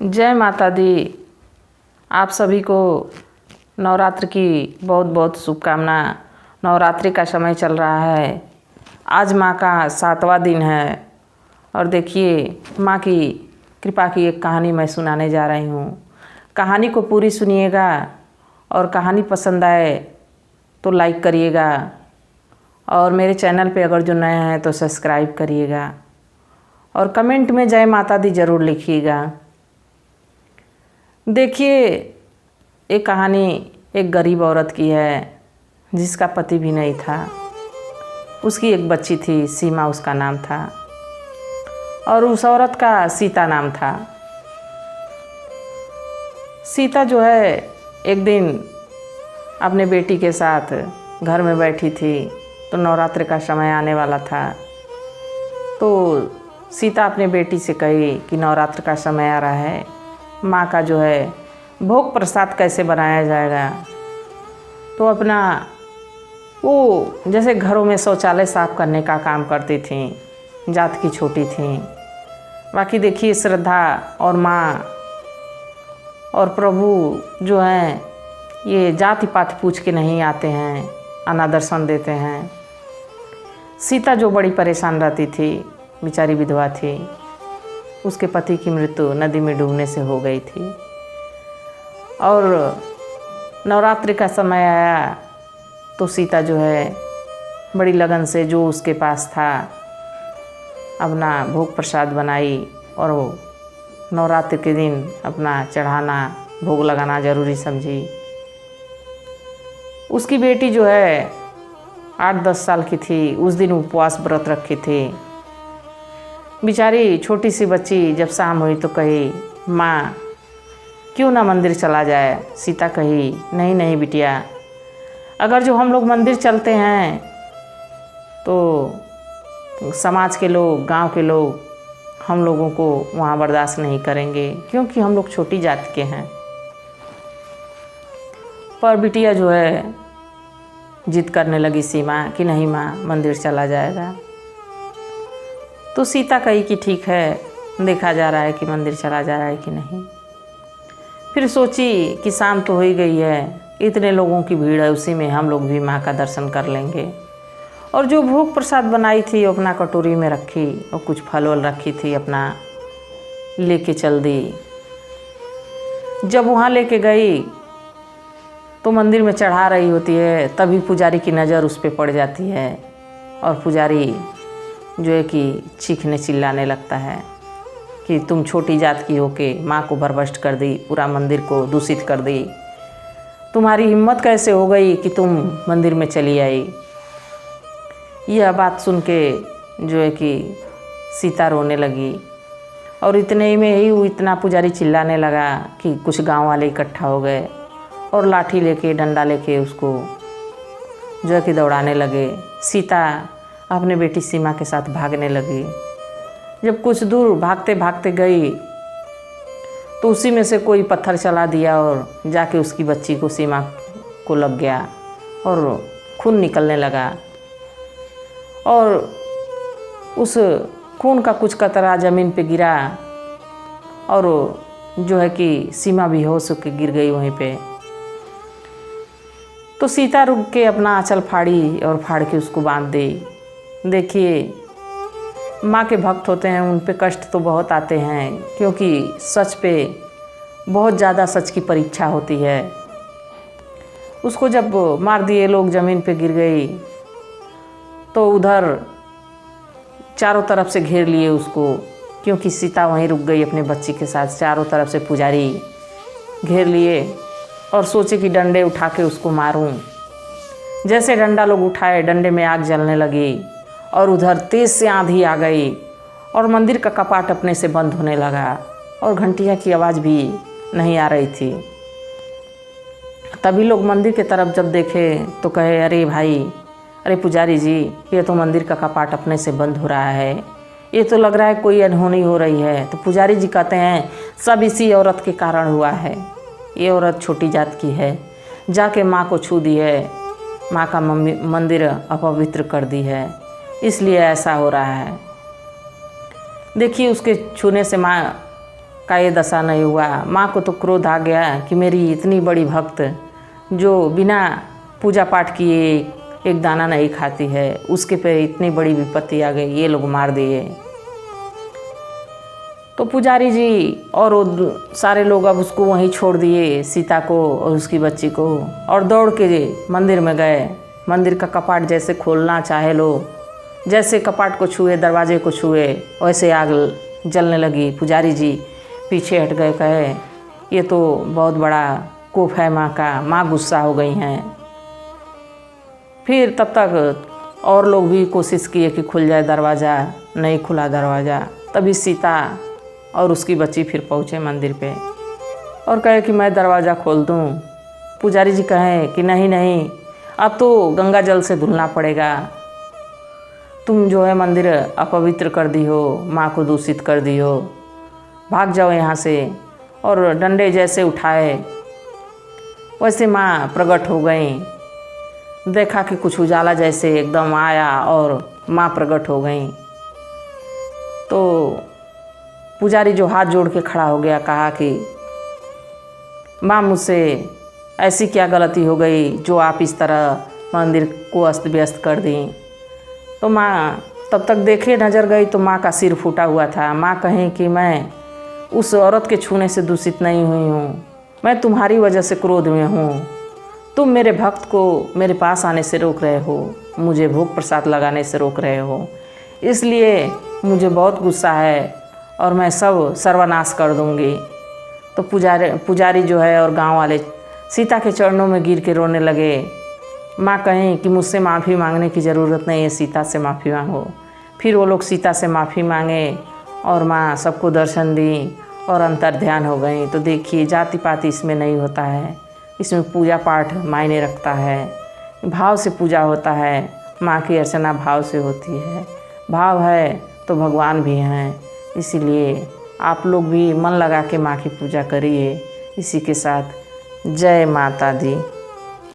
जय माता दी। आप सभी को नवरात्र की बहुत बहुत शुभकामना। नवरात्रि का समय चल रहा है। आज माँ का 7वां दिन है और देखिए माँ की कृपा की एक कहानी मैं सुनाने जा रही हूँ। कहानी को पूरी सुनिएगा और कहानी पसंद आए तो लाइक करिएगा और मेरे चैनल पे अगर जो नए हैं तो सब्सक्राइब करिएगा और कमेंट में जय माता दी ज़रूर लिखिएगा। देखिए एक कहानी एक गरीब औरत की है जिसका पति भी नहीं था। उसकी एक बच्ची थी, सीमा उसका नाम था, और उस औरत का सीता नाम था। सीता जो है एक दिन अपने बेटी के साथ घर में बैठी थी तो नवरात्र का समय आने वाला था। तो सीता अपने बेटी से कही कि नवरात्र का समय आ रहा है, माँ का जो है भोग प्रसाद कैसे बनाया जाएगा। तो अपना वो जैसे घरों में शौचालय साफ करने का काम करती थी, जात की छोटी थी। बाकी देखिए श्रद्धा और माँ और प्रभु जो हैं ये जाति पात पूछ के नहीं आते हैं, अनादर्शन देते हैं। सीता जो बड़ी परेशान रहती थी, बेचारी विधवा थी, उसके पति की मृत्यु नदी में डूबने से हो गई थी। और नवरात्रि का समय आया तो सीता जो है बड़ी लगन से जो उसके पास था अपना भोग प्रसाद बनाई और वो नवरात्रि के दिन अपना चढ़ाना भोग लगाना ज़रूरी समझी। उसकी बेटी जो है 8-10 साल की थी, उस दिन उपवास व्रत रखी थी। बेचारी छोटी सी बच्ची जब शाम हुई तो कही, माँ क्यों ना मंदिर चला जाए। सीता कही, नहीं नहीं बिटिया, अगर जो हम लोग मंदिर चलते हैं तो समाज के लोग, गांव के लोग हम लोगों को वहाँ बर्दाश्त नहीं करेंगे, क्योंकि हम लोग छोटी जाति के हैं। पर बिटिया जो है जिद करने लगी सीमा कि नहीं माँ, मंदिर चला जाएगा। तो सीता कही कि ठीक है, देखा जा रहा है कि मंदिर चला जा रहा है कि नहीं। फिर सोची कि शाम तो हो ही गई है, इतने लोगों की भीड़ है, उसी में हम लोग भी माँ का दर्शन कर लेंगे। और जो भोग प्रसाद बनाई थी वो अपना कटोरी में रखी और कुछ फल वल रखी थी, अपना लेके चल दी। जब वहाँ लेके गई तो मंदिर में चढ़ा रही होती है, तभी पुजारी की नज़र उस पर पड़ जाती है और पुजारी जो है कि चीखने चिल्लाने लगता है कि तुम छोटी जात की होके माँ को भ्रष्ट कर दी, पूरा मंदिर को दूषित कर दी, तुम्हारी हिम्मत कैसे हो गई कि तुम मंदिर में चली आई। यह बात सुन के जो है कि सीता रोने लगी और इतने ही में ही वो इतना पुजारी चिल्लाने लगा कि कुछ गांव वाले इकट्ठा हो गए और लाठी लेके डंडा लेके उसको जो है कि दौड़ाने लगे। सीता अपने बेटी सीमा के साथ भागने लगी। जब कुछ दूर भागते भागते गई तो उसी में से कोई पत्थर चला दिया और जाके उसकी बच्ची को, सीमा को लग गया और खून निकलने लगा। और उस खून का कुछ कतरा ज़मीन पे गिरा और जो है कि सीमा बेहोश होकर गिर गई वहीं पे। तो सीता रुक के अपना आंचल फाड़ी और फाड़ के उसको बांध दी। देखिए माँ के भक्त होते हैं, उन पे कष्ट तो बहुत आते हैं, क्योंकि सच पे बहुत ज़्यादा सच की परीक्षा होती है। उसको जब मार दिए लोग, ज़मीन पे गिर गई तो उधर चारों तरफ से घेर लिए उसको, क्योंकि सीता वहीं रुक गई अपने बच्ची के साथ। चारों तरफ से पुजारी घेर लिए और सोचे कि डंडे उठा के उसको मारूं। जैसे डंडा लोग उठाए, डंडे में आग जलने लगी और उधर तेज़ से आंधी आ गई और मंदिर का कपाट अपने से बंद होने लगा और घंटिया की आवाज़ भी नहीं आ रही थी। तभी लोग मंदिर की तरफ जब देखे तो कहे, अरे भाई, अरे पुजारी जी, ये तो मंदिर का कपाट अपने से बंद हो रहा है, ये तो लग रहा है कोई अनहोनी हो रही है। तो पुजारी जी कहते हैं, सब इसी औरत के कारण हुआ है। ये औरत छोटी जात की है, जाके माँ को छू दी है, माँ का मंदिर अपवित्र कर दी है, इसलिए ऐसा हो रहा है। देखिए उसके छूने से माँ का ये दशा नहीं हुआ। माँ को तो क्रोध आ गया कि मेरी इतनी बड़ी भक्त जो बिना पूजा पाठ किए एक दाना नहीं खाती है, उसके पे इतनी बड़ी विपत्ति आ गई, ये लोग मार दिए। तो पुजारी जी और वो सारे लोग अब उसको वहीं छोड़ दिए, सीता को और उसकी बच्ची को, और दौड़ के मंदिर में गए। मंदिर का कपाट जैसे खोलना चाहे लोग, जैसे कपाट को छुए, दरवाजे को छुए, वैसे आग जलने लगी। पुजारी जी पीछे हट गए, कहे ये तो बहुत बड़ा कोप है माँ का, माँ गुस्सा हो गई हैं। फिर तब तक और लोग भी कोशिश किए कि खुल जाए दरवाज़ा, नहीं खुला दरवाज़ा। तभी सीता और उसकी बच्ची फिर पहुँचे मंदिर पे और कहे कि मैं दरवाज़ा खोल दूँ। पुजारी जी कहें कि नहीं नहीं, अब तो गंगा जल से धुलना पड़ेगा, तुम जो है मंदिर अपवित्र कर दी हो, माँ को दूषित कर दी हो, भाग जाओ यहाँ से। और डंडे जैसे उठाए वैसे माँ प्रकट हो गई। देखा कि कुछ उजाला जैसे एकदम आया और माँ प्रकट हो गई। तो पुजारी जो हाथ जोड़ के खड़ा हो गया, कहा कि माँ मुझसे ऐसी क्या गलती हो गई जो आप इस तरह मंदिर को अस्त व्यस्त कर दी। तो माँ तब तक देखे नज़र गई तो माँ का सिर फूटा हुआ था। माँ कहें कि मैं उस औरत के छूने से दूषित नहीं हुई हूँ, मैं तुम्हारी वजह से क्रोध में हूँ। तुम मेरे भक्त को मेरे पास आने से रोक रहे हो, मुझे भोग प्रसाद लगाने से रोक रहे हो, इसलिए मुझे बहुत गुस्सा है और मैं सब सर्वनाश कर दूँगी। तो पुजारी जो है और गांव वाले सीता के चरणों में गिर के रोने लगे। माँ कहें कि मुझसे माफ़ी मांगने की ज़रूरत नहीं है, सीता से माफ़ी मांगो। फिर वो लोग सीता से माफ़ी मांगे और माँ सबको दर्शन दी और अंतर्ध्यान हो गई। तो देखिए, जाति पाति इसमें नहीं होता है, इसमें पूजा पाठ मायने रखता है, भाव से पूजा होता है। माँ की अर्चना भाव से होती है, भाव है तो भगवान भी हैं। इसीलिए आप लोग भी मन लगा के माँ की पूजा करिए। इसी के साथ जय माता दी।